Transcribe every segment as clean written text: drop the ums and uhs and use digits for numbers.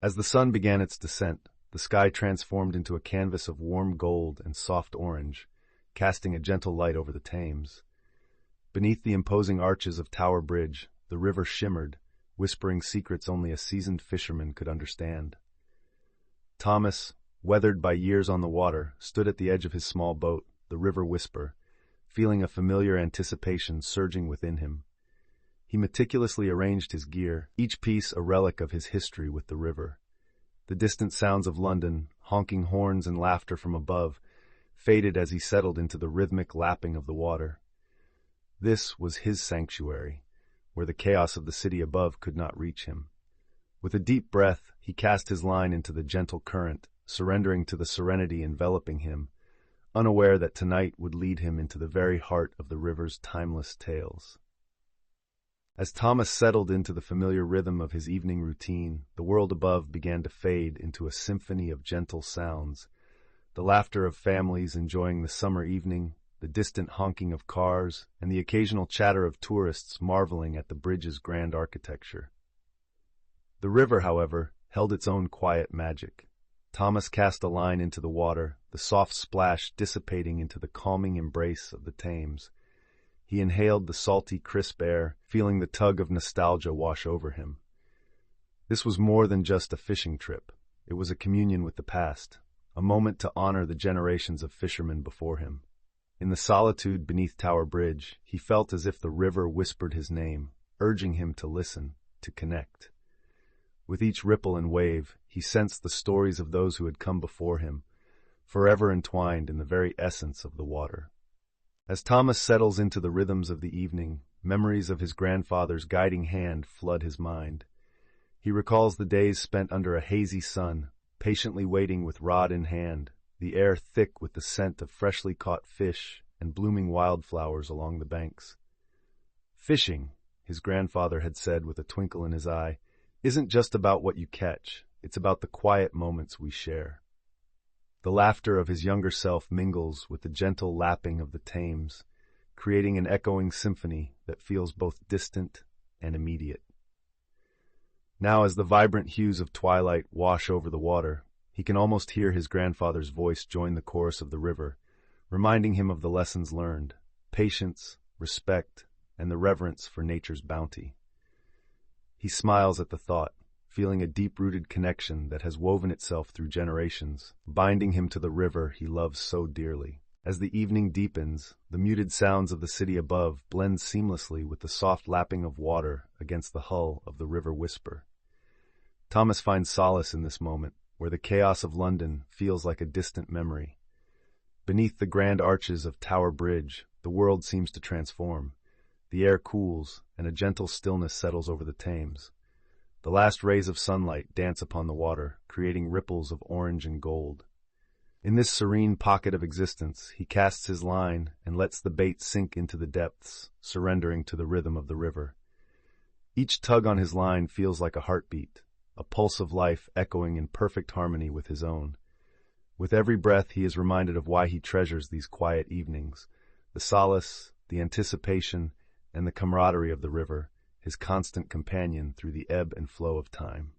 As the sun began its descent, the sky transformed into a canvas of warm gold and soft orange, casting a gentle light over the Thames. Beneath the imposing arches of Tower Bridge, the river shimmered, whispering secrets only a seasoned fisherman could understand. Thomas, weathered by years on the water, stood at the edge of his small boat, the River Whisper, feeling a familiar anticipation surging within him. He meticulously arranged his gear, each piece a relic of his history with the river. The distant sounds of London, honking horns and laughter from above, faded as he settled into the rhythmic lapping of the water. This was his sanctuary, where the chaos of the city above could not reach him. With a deep breath, he cast his line into the gentle current, surrendering to the serenity enveloping him, unaware that tonight would lead him into the very heart of the river's timeless tales. As Thomas settled into the familiar rhythm of his evening routine, the world above began to fade into a symphony of gentle sounds. The laughter of families enjoying the summer evening, the distant honking of cars, and the occasional chatter of tourists marveling at the bridge's grand architecture. The river, however, held its own quiet magic. Thomas cast a line into the water, the soft splash dissipating into the calming embrace of the Thames. He inhaled the salty, crisp air, feeling the tug of nostalgia wash over him. This was more than just a fishing trip. It was a communion with the past, a moment to honor the generations of fishermen before him. In the solitude beneath Tower Bridge, he felt as if the river whispered his name, urging him to listen, to connect. With each ripple and wave, he sensed the stories of those who had come before him, forever entwined in the very essence of the water. As Thomas settles into the rhythms of the evening, memories of his grandfather's guiding hand flood his mind. He recalls the days spent under a hazy sun, patiently waiting with rod in hand, the air thick with the scent of freshly caught fish and blooming wildflowers along the banks. Fishing, his grandfather had said with a twinkle in his eye, isn't just about what you catch, it's about the quiet moments we share. The laughter of his younger self mingles with the gentle lapping of the Thames, creating an echoing symphony that feels both distant and immediate. Now, as the vibrant hues of twilight wash over the water, he can almost hear his grandfather's voice join the chorus of the river, reminding him of the lessons learned, patience, respect, and the reverence for nature's bounty. He smiles at the thought, feeling a deep-rooted connection that has woven itself through generations, binding him to the river he loves so dearly. As the evening deepens, the muted sounds of the city above blend seamlessly with the soft lapping of water against the hull of the River Whisper. Thomas finds solace in this moment, where the chaos of London feels like a distant memory. Beneath the grand arches of Tower Bridge, the world seems to transform. The air cools, and a gentle stillness settles over the Thames. The last rays of sunlight dance upon the water, creating ripples of orange and gold. In this serene pocket of existence, he casts his line and lets the bait sink into the depths, surrendering to the rhythm of the river. Each tug on his line feels like a heartbeat, a pulse of life echoing in perfect harmony with his own. With every breath, he is reminded of why he treasures these quiet evenings, the solace, the anticipation, and the camaraderie of the river, his constant companion through the ebb and flow of time.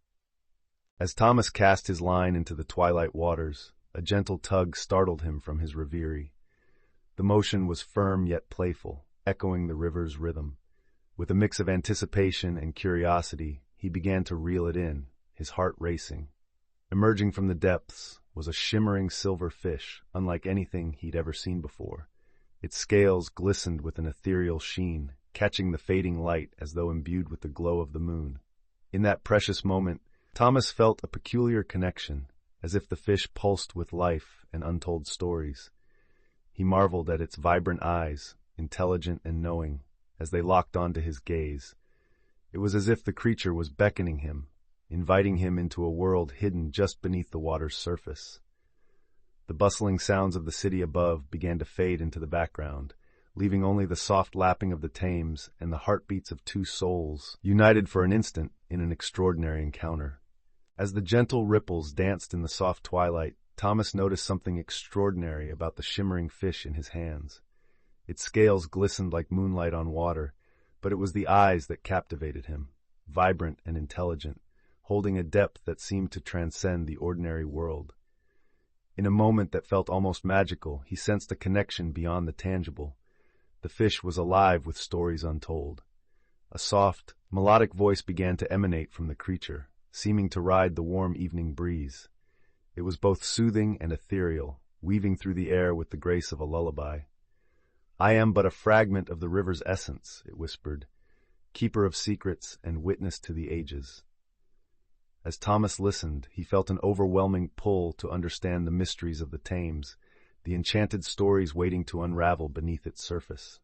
As Thomas cast his line into the twilight waters, a gentle tug startled him from his reverie. The motion was firm yet playful, echoing the river's rhythm. With a mix of anticipation and curiosity, he began to reel it in, his heart racing. Emerging from the depths was a shimmering silver fish, unlike anything he'd ever seen before. Its scales glistened with an ethereal sheen, catching the fading light as though imbued with the glow of the moon. In that precious moment, Thomas felt a peculiar connection, as if the fish pulsed with life and untold stories. He marveled at its vibrant eyes, intelligent and knowing, as they locked onto his gaze. It was as if the creature was beckoning him, inviting him into a world hidden just beneath the water's surface. The bustling sounds of the city above began to fade into the background, leaving only the soft lapping of the Thames and the heartbeats of two souls, united for an instant in an extraordinary encounter. As the gentle ripples danced in the soft twilight, Thomas noticed something extraordinary about the shimmering fish in his hands. Its scales glistened like moonlight on water, but it was the eyes that captivated him, vibrant and intelligent, holding a depth that seemed to transcend the ordinary world. In a moment that felt almost magical, he sensed a connection beyond the tangible. The fish was alive with stories untold. A soft, melodic voice began to emanate from the creature, seeming to ride the warm evening breeze. It was both soothing and ethereal, weaving through the air with the grace of a lullaby. "I am but a fragment of the river's essence," it whispered, "keeper of secrets and witness to the ages." As Thomas listened, he felt an overwhelming pull to understand the mysteries of the Thames, the enchanted stories waiting to unravel beneath its surface.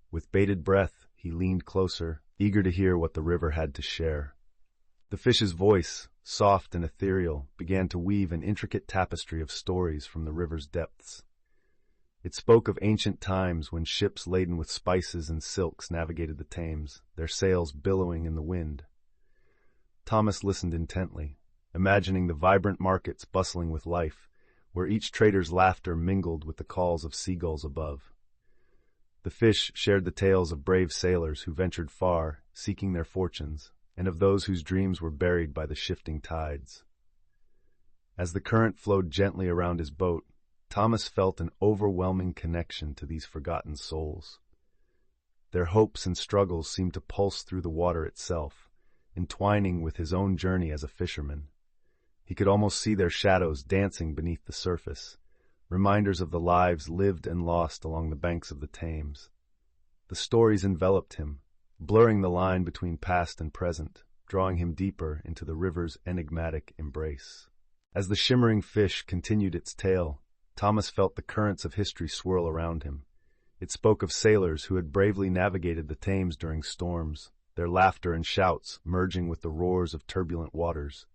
With bated breath, he leaned closer, eager to hear what the river had to share. The fish's voice, soft and ethereal, began to weave an intricate tapestry of stories from the river's depths. It spoke of ancient times when ships laden with spices and silks navigated the Thames, their sails billowing in the wind. Thomas listened intently, imagining the vibrant markets bustling with life, where each trader's laughter mingled with the calls of seagulls above. The fish shared the tales of brave sailors who ventured far, seeking their fortunes, and of those whose dreams were buried by the shifting tides. As the current flowed gently around his boat, Thomas felt an overwhelming connection to these forgotten souls. Their hopes and struggles seemed to pulse through the water itself, entwining with his own journey as a fisherman. He could almost see their shadows dancing beneath the surface, reminders of the lives lived and lost along the banks of the Thames. The stories enveloped him, blurring the line between past and present, drawing him deeper into the river's enigmatic embrace. As the shimmering fish continued its tale, Thomas felt the currents of history swirl around him. It spoke of sailors who had bravely navigated the Thames during storms, their laughter and shouts merging with the roars of turbulent waters.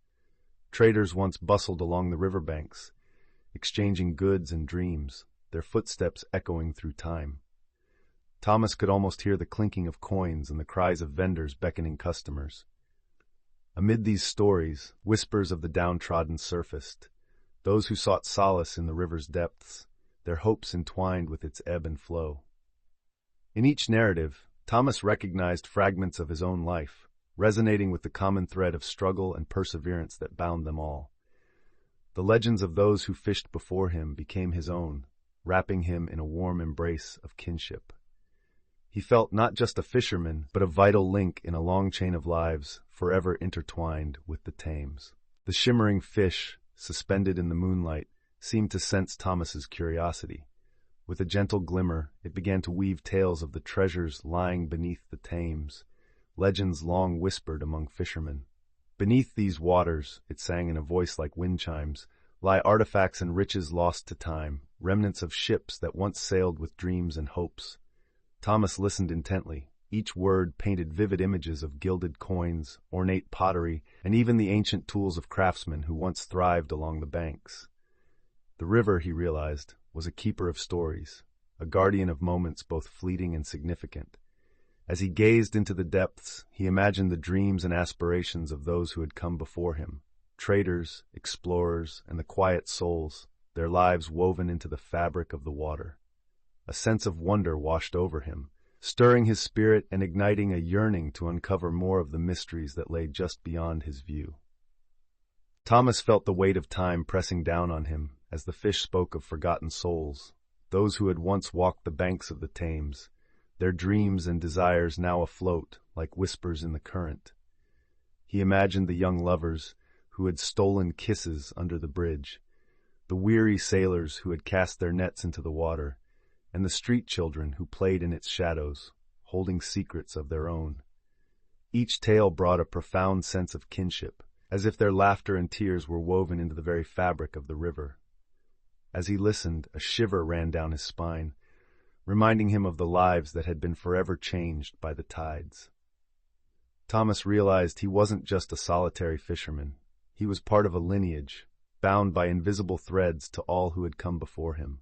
Traders once bustled along the riverbanks, exchanging goods and dreams, their footsteps echoing through time. Thomas could almost hear the clinking of coins and the cries of vendors beckoning customers. Amid these stories, whispers of the downtrodden surfaced, those who sought solace in the river's depths, their hopes entwined with its ebb and flow. In each narrative, Thomas recognized fragments of his own life, resonating with the common thread of struggle and perseverance that bound them all. The legends of those who fished before him became his own, wrapping him in a warm embrace of kinship. He felt not just a fisherman, but a vital link in a long chain of lives forever intertwined with the Thames. The shimmering fish, suspended in the moonlight, seemed to sense Thomas's curiosity. With a gentle glimmer, it began to weave tales of the treasures lying beneath the Thames, legends long whispered among fishermen. Beneath these waters, it sang in a voice like wind chimes, lie artifacts and riches lost to time, remnants of ships that once sailed with dreams and hopes. Thomas listened intently. Each word painted vivid images of gilded coins, ornate pottery, and even the ancient tools of craftsmen who once thrived along the banks. The river, he realized, was a keeper of stories, a guardian of moments both fleeting and significant. As he gazed into the depths, he imagined the dreams and aspirations of those who had come before him, traders, explorers, and the quiet souls, their lives woven into the fabric of the water. A sense of wonder washed over him, stirring his spirit and igniting a yearning to uncover more of the mysteries that lay just beyond his view. Thomas felt the weight of time pressing down on him as the fish spoke of forgotten souls, those who had once walked the banks of the Thames, their dreams and desires now afloat like whispers in the current. He imagined the young lovers who had stolen kisses under the bridge, the weary sailors who had cast their nets into the water, and the street children who played in its shadows, holding secrets of their own. Each tale brought a profound sense of kinship, as if their laughter and tears were woven into the very fabric of the river. As he listened, a shiver ran down his spine, reminding him of the lives that had been forever changed by the tides. Thomas realized he wasn't just a solitary fisherman. He was part of a lineage, bound by invisible threads to all who had come before him.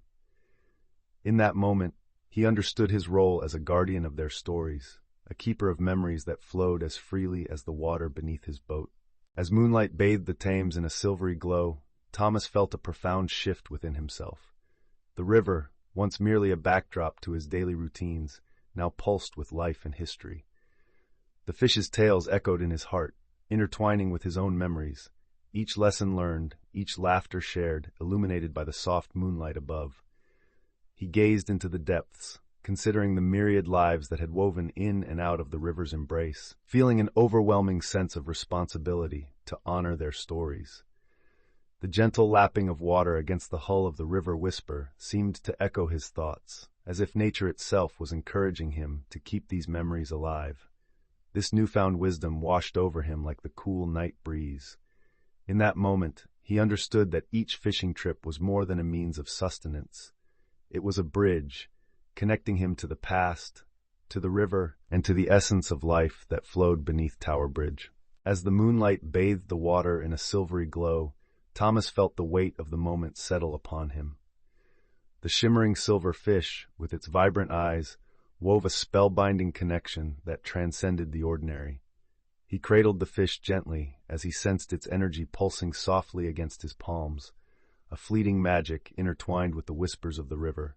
In that moment, he understood his role as a guardian of their stories, a keeper of memories that flowed as freely as the water beneath his boat. As moonlight bathed the Thames in a silvery glow, Thomas felt a profound shift within himself. The river, once merely a backdrop to his daily routines, now pulsed with life and history. The fish's tales echoed in his heart, intertwining with his own memories, each lesson learned, each laughter shared, illuminated by the soft moonlight above. He gazed into the depths, considering the myriad lives that had woven in and out of the river's embrace, feeling an overwhelming sense of responsibility to honor their stories. The gentle lapping of water against the hull of the river Whisper seemed to echo his thoughts, as if nature itself was encouraging him to keep these memories alive. This newfound wisdom washed over him like the cool night breeze. In that moment, he understood that each fishing trip was more than a means of sustenance. It was a bridge, connecting him to the past, to the river, and to the essence of life that flowed beneath Tower Bridge. As the moonlight bathed the water in a silvery glow, Thomas felt the weight of the moment settle upon him. The shimmering silver fish, with its vibrant eyes, wove a spellbinding connection that transcended the ordinary. He cradled the fish gently as he sensed its energy pulsing softly against his palms, a fleeting magic intertwined with the whispers of the river.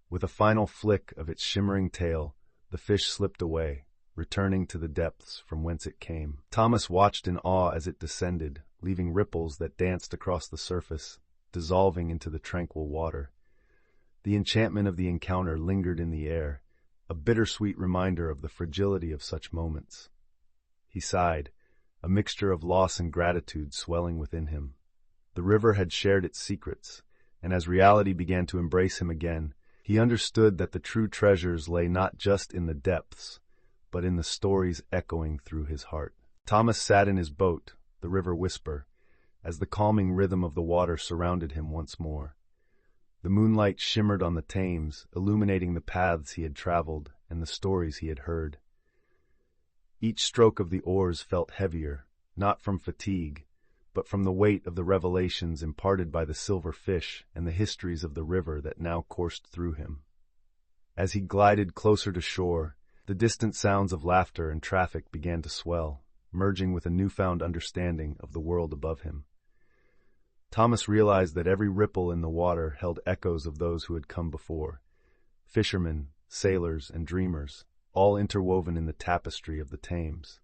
With a final flick of its shimmering tail, the fish slipped away, returning to the depths from whence it came. Thomas watched in awe as it descended, leaving ripples that danced across the surface, dissolving into the tranquil water. The enchantment of the encounter lingered in the air, a bittersweet reminder of the fragility of such moments. He sighed, a mixture of loss and gratitude swelling within him. The river had shared its secrets, and as reality began to embrace him again, he understood that the true treasures lay not just in the depths, but in the stories echoing through his heart. Thomas sat in his boat, the river Whisper, as the calming rhythm of the water surrounded him once more. The moonlight shimmered on the Thames, illuminating the paths he had traveled and the stories he had heard. Each stroke of the oars felt heavier, not from fatigue, but from the weight of the revelations imparted by the silver fish and the histories of the river that now coursed through him. As he glided closer to shore, the distant sounds of laughter and traffic began to swell, merging with a newfound understanding of the world above him. Thomas realized that every ripple in the water held echoes of those who had come before, fishermen, sailors, and dreamers, all interwoven in the tapestry of the Thames.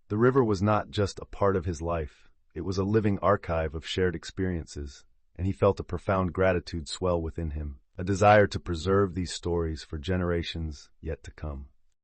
The river was not just a part of his life, it was a living archive of shared experiences, and he felt a profound gratitude swell within him, a desire to preserve these stories for generations yet to come.